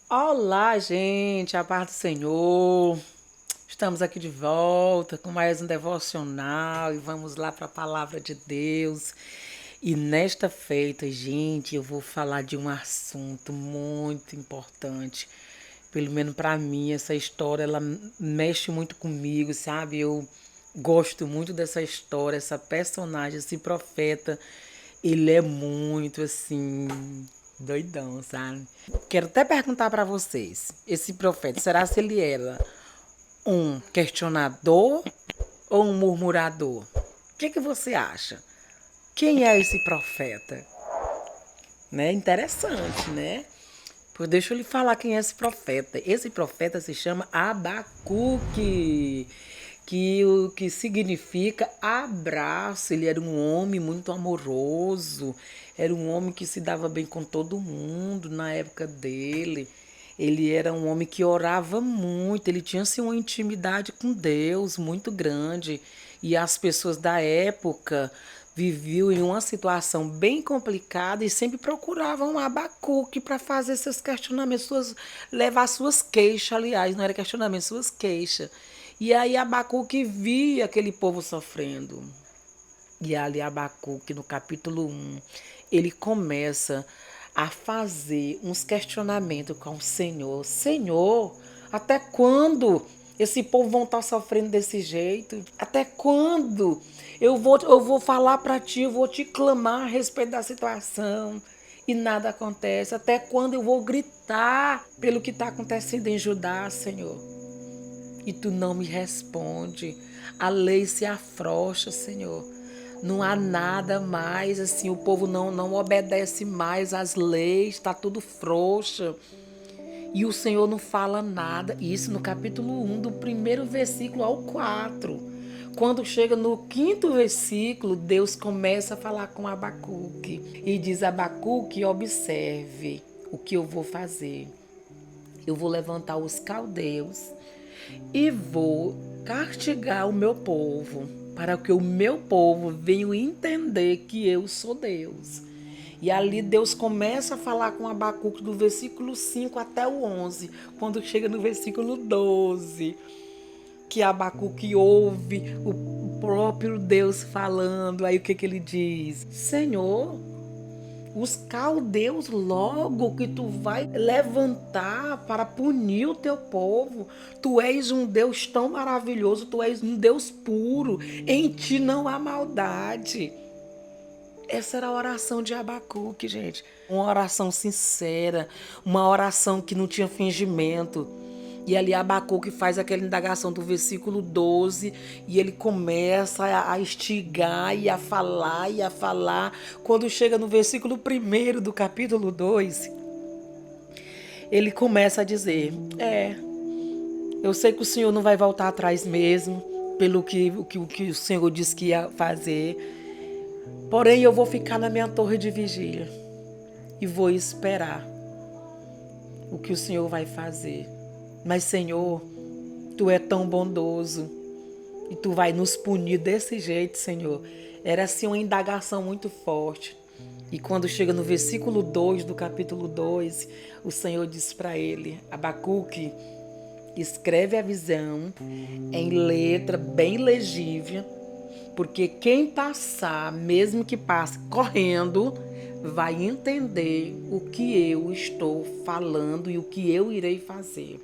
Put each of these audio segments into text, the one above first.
Olá, gente, a paz do Senhor. Estamos aqui de volta com mais um devocional e vamos lá para a palavra de Deus. E nesta feita, gente, eu vou falar de um assunto muito importante. Pelo menos para mim, essa história ela mexe muito comigo, sabe? Eu gosto muito dessa história, essa personagem, esse profeta. Ele é muito assim doidão, sabe? Quero até perguntar para vocês, esse profeta, será se ele era um questionador ou um murmurador? O que você acha? Quem é esse profeta? Né? Interessante, né? Pois deixa eu lhe falar quem é esse profeta. Esse profeta se chama Abacuque, que o que significa abraço. Ele era um homem muito amoroso, era um homem que se dava bem com todo mundo na época dele. Ele era um homem que orava muito, ele tinha assim, uma intimidade com Deus muito grande. E as pessoas da época viviam em uma situação bem complicada e sempre procuravam Abacuque para fazer seus questionamentos, levar suas queixas, aliás, não era questionamento, suas queixas. E aí Abacuque via aquele povo sofrendo. E ali Abacuque, no capítulo 1, ele começa a fazer uns questionamentos com o Senhor. Senhor, até quando esse povo vão estar sofrendo desse jeito? Até quando? Eu vou falar para ti, eu vou te clamar a respeito da situação e nada acontece. Até quando eu vou gritar pelo que está acontecendo em Judá, Senhor? E tu não me responde. A lei se afrouxa, Senhor. Não há nada mais, assim, o povo não obedece mais às leis, está tudo frouxa. E o Senhor não fala nada. Isso no capítulo 1, do primeiro versículo ao 4. Quando chega no quinto versículo, Deus começa a falar com Abacuque. E diz: Abacuque, observe o que eu vou fazer. Eu vou levantar os caldeus e vou castigar o meu povo, para que o meu povo venha entender que eu sou Deus. E ali Deus começa a falar com Abacuque do versículo 5 até o 11, quando chega no versículo 12, que Abacuque ouve o próprio Deus falando. Aí o que ele diz? Senhor, os caldeus logo que tu vai levantar para punir o teu povo. Tu és um Deus tão maravilhoso, tu és um Deus puro, em ti não há maldade. Essa era a oração de Abacuque, gente. Uma oração sincera, uma oração que não tinha fingimento. E ali Abacuque faz aquela indagação do versículo 12 e ele começa a instigar e a falar e a falar. Quando chega no versículo 1 do capítulo 2, ele começa a dizer: eu sei que o Senhor não vai voltar atrás mesmo, pelo que o Senhor disse que ia fazer. Porém, eu vou ficar na minha torre de vigília e vou esperar o que o Senhor vai fazer. Mas, Senhor, tu é tão bondoso e tu vai nos punir desse jeito, Senhor. Era assim uma indagação muito forte. E quando chega no versículo 2 do capítulo 2, o Senhor diz para ele: Abacuque, escreve a visão em letra bem legível, porque quem passar, mesmo que passe correndo, vai entender o que eu estou falando e o que eu irei fazer.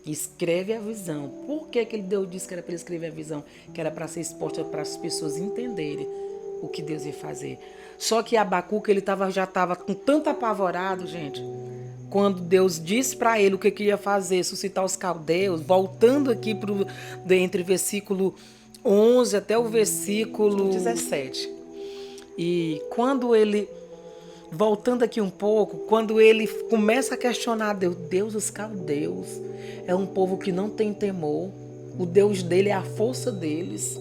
Escreve a visão. Por que ele Deus disse que era para ele escrever a visão? Que era para ser exposta para as pessoas entenderem o que Deus ia fazer. Só que Abacuque ele já estava com tanto apavorado, gente, quando Deus disse para ele o que ia fazer, suscitar os caldeus, voltando aqui entre versículo 11 até o versículo 17. E quando ele, voltando aqui um pouco, quando ele começa a questionar Deus, os caldeus é um povo que não tem temor, o Deus dele é a força deles.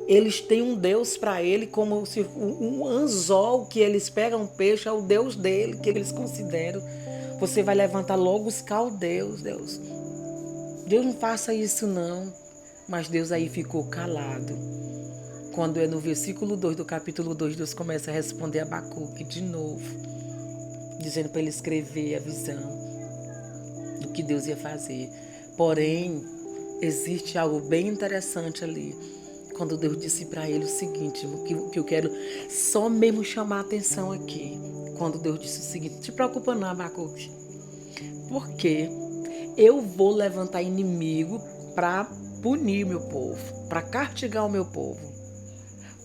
Eles têm um Deus para ele, como se um anzol que eles pegam um peixe, é o Deus dele, que eles consideram. Você vai levantar logo os caldeus, Deus. Deus não faça isso não. Mas Deus aí ficou calado. Quando é no versículo 2 do capítulo 2, Deus começa a responder a Abacuque de novo, dizendo para ele escrever a visão. do que Deus ia fazer. Porém, existe algo bem interessante ali, quando Deus disse para ele o seguinte, que eu quero só mesmo chamar a atenção aqui. Quando Deus disse o seguinte: não te preocupa não, Abacuque, porque eu vou levantar inimigo para punir meu povo, para castigar o meu povo.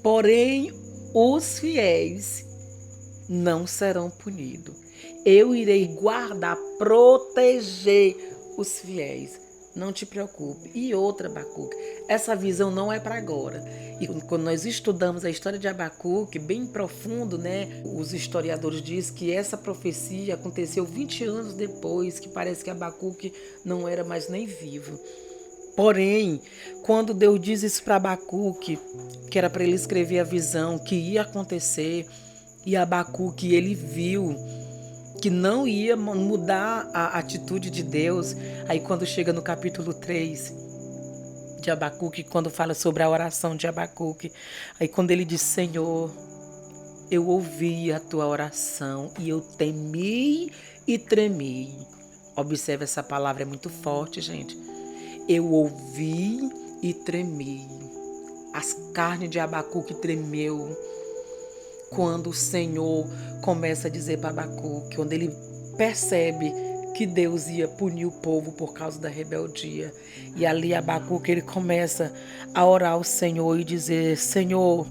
Porém, os fiéis não serão punidos. Eu irei guardar, proteger os fiéis. Não te preocupe. E outra, Abacuque, essa visão não é para agora. E quando nós estudamos a história de Abacuque, bem profundo, né? Os historiadores dizem que essa profecia aconteceu 20 anos depois, que parece que Abacuque não era mais nem vivo. Porém, quando Deus diz isso para Abacuque, que era para ele escrever a visão que ia acontecer, e Abacuque ele viu que não ia mudar a atitude de Deus. Aí quando chega no capítulo 3 de Abacuque, quando fala sobre a oração de Abacuque, aí quando ele diz: Senhor, eu ouvi a tua oração e eu temi e tremi. Observe, essa palavra é muito forte, gente. Eu ouvi e tremi. As carnes de Abacuque tremeu quando o Senhor começa a dizer para Abacuque, quando ele percebe que Deus ia punir o povo por causa da rebeldia. E ali Abacuque ele começa a orar ao Senhor e dizer: Senhor,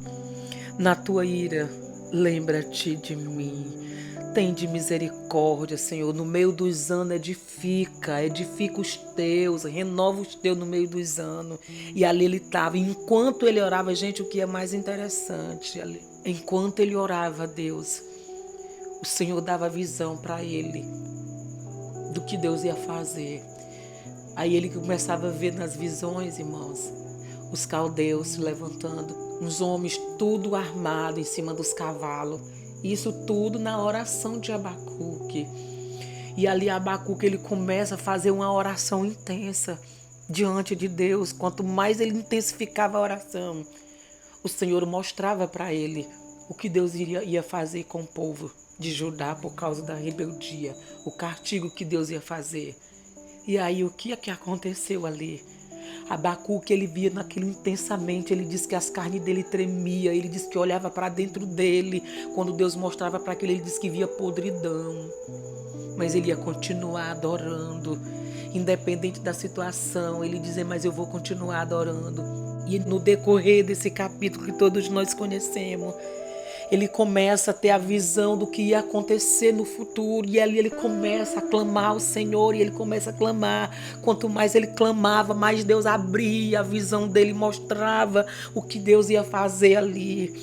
na tua ira, lembra-te de mim. Tem de misericórdia, Senhor. No meio dos anos edifica os teus, renova os teus no meio dos anos. E ali ele estava. Enquanto ele orava, gente, o que é mais interessante, enquanto ele orava a Deus, o Senhor dava visão para ele do que Deus ia fazer. Aí ele começava a ver nas visões, irmãos, os caldeus se levantando, uns homens tudo armado em cima dos cavalos. Isso tudo na oração de Abacuque. E ali Abacuque ele começa a fazer uma oração intensa diante de Deus. Quanto mais ele intensificava a oração, o Senhor mostrava para ele o que Deus ia fazer com o povo de Judá por causa da rebeldia, o castigo que Deus ia fazer. E aí o que é que aconteceu ali? Abacuque ele via naquilo intensamente, ele disse que as carnes dele tremiam, ele disse que olhava para dentro dele, quando Deus mostrava para aquele, ele disse que via podridão, mas ele ia continuar adorando, independente da situação, ele dizia: mas eu vou continuar adorando. E no decorrer desse capítulo que todos nós conhecemos, ele começa a ter a visão do que ia acontecer no futuro. E ali ele começa a clamar ao Senhor. E ele começa a clamar. Quanto mais ele clamava, mais Deus abria a visão dele, mostrava o que Deus ia fazer ali.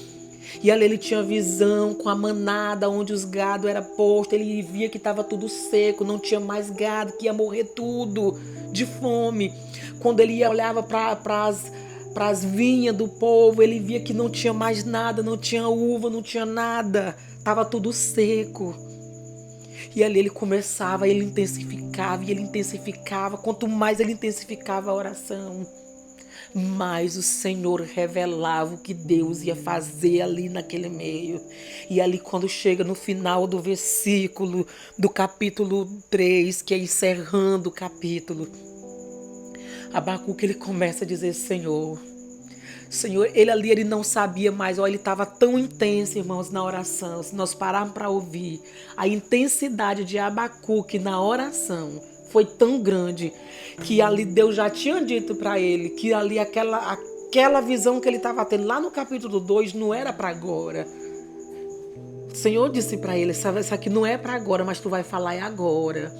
E ali ele tinha visão com a manada onde os gado era posto. Ele via que estava tudo seco, não tinha mais gado, que ia morrer tudo de fome. Quando ele olhava para as vinhas do povo, ele via que não tinha mais nada, não tinha uva, não tinha nada, estava tudo seco. E ali ele começava, ele intensificava, e ele intensificava. Quanto mais ele intensificava a oração, mais o Senhor revelava o que Deus ia fazer ali naquele meio. E ali quando chega no final do versículo do capítulo 3, que é encerrando o capítulo, Abacuque ele começa a dizer: Senhor, ele ali ele não sabia mais, ele estava tão intenso, irmãos, na oração. Se nós pararmos para ouvir, a intensidade de Abacuque na oração foi tão grande que ali Deus já tinha dito para ele que ali aquela visão que ele estava tendo lá no capítulo 2 não era para agora. O Senhor disse para ele: isso aqui não é para agora, mas tu vai falar é agora.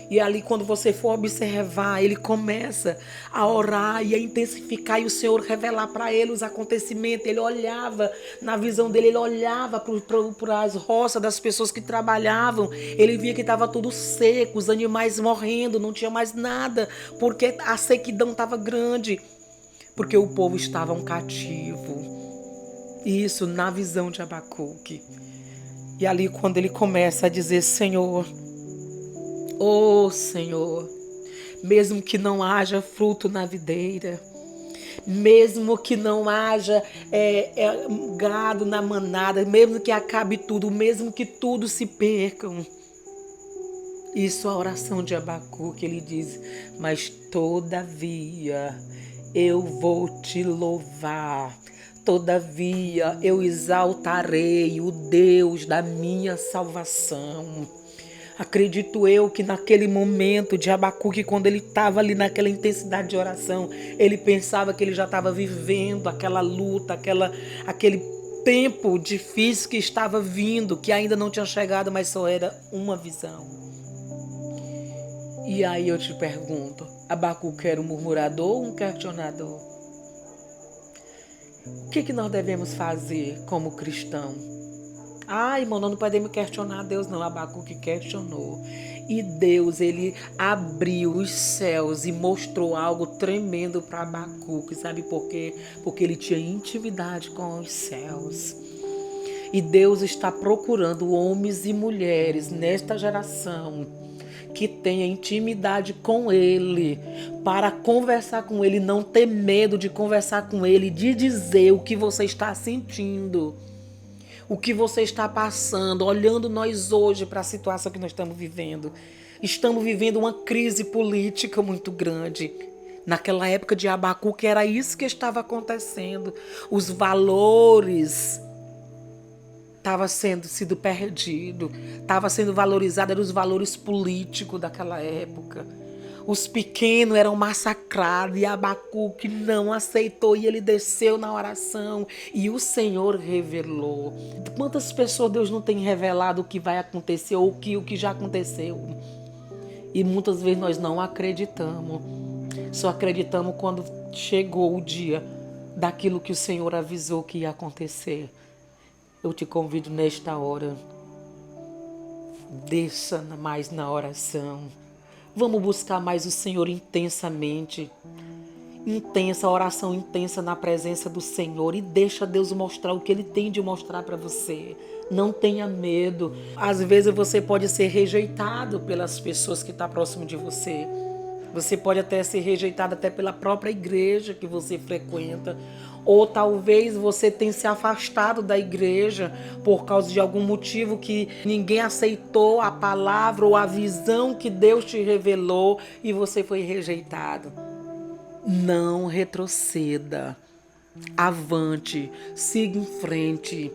E ali quando você for observar, ele começa a orar e a intensificar, e o Senhor revelar para ele os acontecimentos. Ele olhava, na visão dele, ele olhava para as roças das pessoas que trabalhavam. Ele via que estava tudo seco, os animais morrendo, não tinha mais nada, porque a sequidão estava grande, porque o povo estava um cativo. Isso na visão de Abacuque. E ali quando ele começa a dizer: Senhor, oh Senhor, mesmo que não haja fruto na videira, mesmo que não haja gado na manada, mesmo que acabe tudo, mesmo que tudo se percam, Isso a oração de Abacuque, ele diz: mas todavia eu vou te louvar, todavia eu exaltarei o Deus da minha salvação. Acredito eu que naquele momento de Abacuque, quando ele estava ali naquela intensidade de oração, ele pensava que ele já estava vivendo aquela luta, aquele tempo difícil que estava vindo, que ainda não tinha chegado, mas só era uma visão. E aí eu te pergunto, Abacuque era um murmurador ou um questionador? O que nós devemos fazer como cristão? Irmão, nós não podemos questionar Deus não. Abacuque questionou. E Deus, ele abriu os céus e mostrou algo tremendo para Abacuque. Sabe por quê? Porque ele tinha intimidade com os céus. E Deus está procurando homens e mulheres nesta geração que tenha intimidade com Ele, para conversar com Ele, não ter medo de conversar com Ele, de dizer o que você está sentindo, o que você está passando, olhando nós hoje para a situação que nós estamos vivendo. Estamos vivendo uma crise política muito grande. Naquela época de Abacuque era isso que estava acontecendo. Os valores estava sido perdido, estava sendo valorizado, eram os valores políticos daquela época. Os pequenos eram massacrados e Abacuque não aceitou e ele desceu na oração e o Senhor revelou. Quantas pessoas Deus não tem revelado o que vai acontecer ou o que já aconteceu? E muitas vezes nós não acreditamos. Só acreditamos quando chegou o dia daquilo que o Senhor avisou que ia acontecer. Eu te convido nesta hora, desça mais na oração. Vamos buscar mais o Senhor intensamente. Intensa, oração intensa na presença do Senhor. E deixa Deus mostrar o que Ele tem de mostrar para você. Não tenha medo. Às vezes você pode ser rejeitado pelas pessoas que estão próximo de você. Você pode até ser rejeitado até pela própria igreja que você frequenta. Ou talvez você tenha se afastado da igreja por causa de algum motivo que ninguém aceitou a palavra ou a visão que Deus te revelou e você foi rejeitado. Não retroceda. Avante, siga em frente.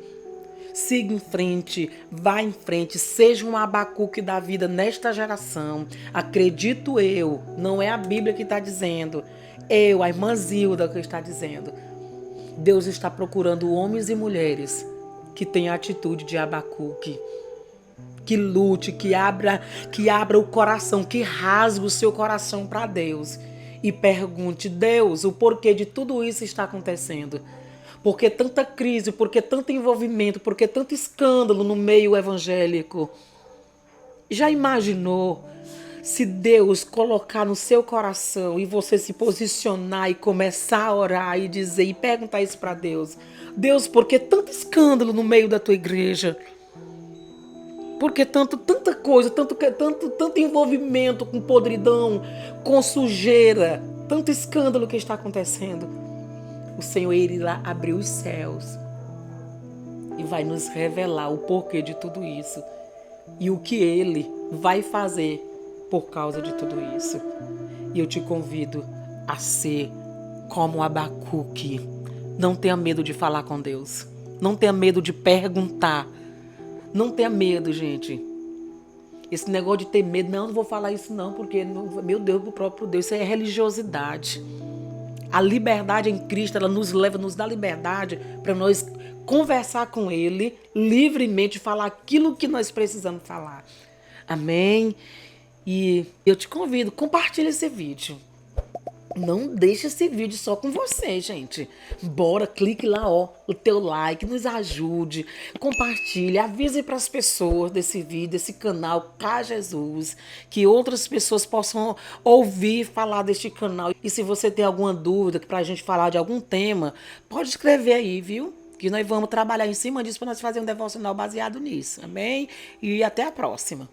Siga em frente, vá em frente, seja um Abacuque da vida nesta geração. Acredito eu, não é a Bíblia que está dizendo, a irmã Zilda que está dizendo. Deus está procurando homens e mulheres que tenham a atitude de Abacuque, que lute, que abra o coração, que rasgue o seu coração para Deus e pergunte, Deus, o porquê de tudo isso está acontecendo. Por que tanta crise, por que tanto envolvimento, por que tanto escândalo no meio evangélico? Já imaginou se Deus colocar no seu coração e você se posicionar e começar a orar e dizer e perguntar isso para Deus? Deus, por que tanto escândalo no meio da tua igreja? Por que tanta coisa, tanto envolvimento com podridão, com sujeira, tanto escândalo que está acontecendo? O Senhor irá abrir os céus e vai nos revelar o porquê de tudo isso e o que Ele vai fazer por causa de tudo isso. E eu te convido a ser como Abacuque. Não tenha medo de falar com Deus. Não tenha medo de perguntar. Não tenha medo, gente. Esse negócio de ter medo, não vou falar isso não, porque, meu Deus, do próprio Deus, isso é religiosidade. A liberdade em Cristo, ela nos dá liberdade para nós conversar com Ele livremente, falar aquilo que nós precisamos falar. Amém? E eu te convido, compartilhe esse vídeo. Não deixe esse vídeo só com você, gente. Bora, clique lá, o teu like, nos ajude, compartilhe, avise para as pessoas desse vídeo, desse canal Cá Jesus, que outras pessoas possam ouvir falar deste canal. E se você tem alguma dúvida para a gente falar de algum tema, pode escrever aí, viu? Que nós vamos trabalhar em cima disso para nós fazer um devocional baseado nisso, amém? E até a próxima.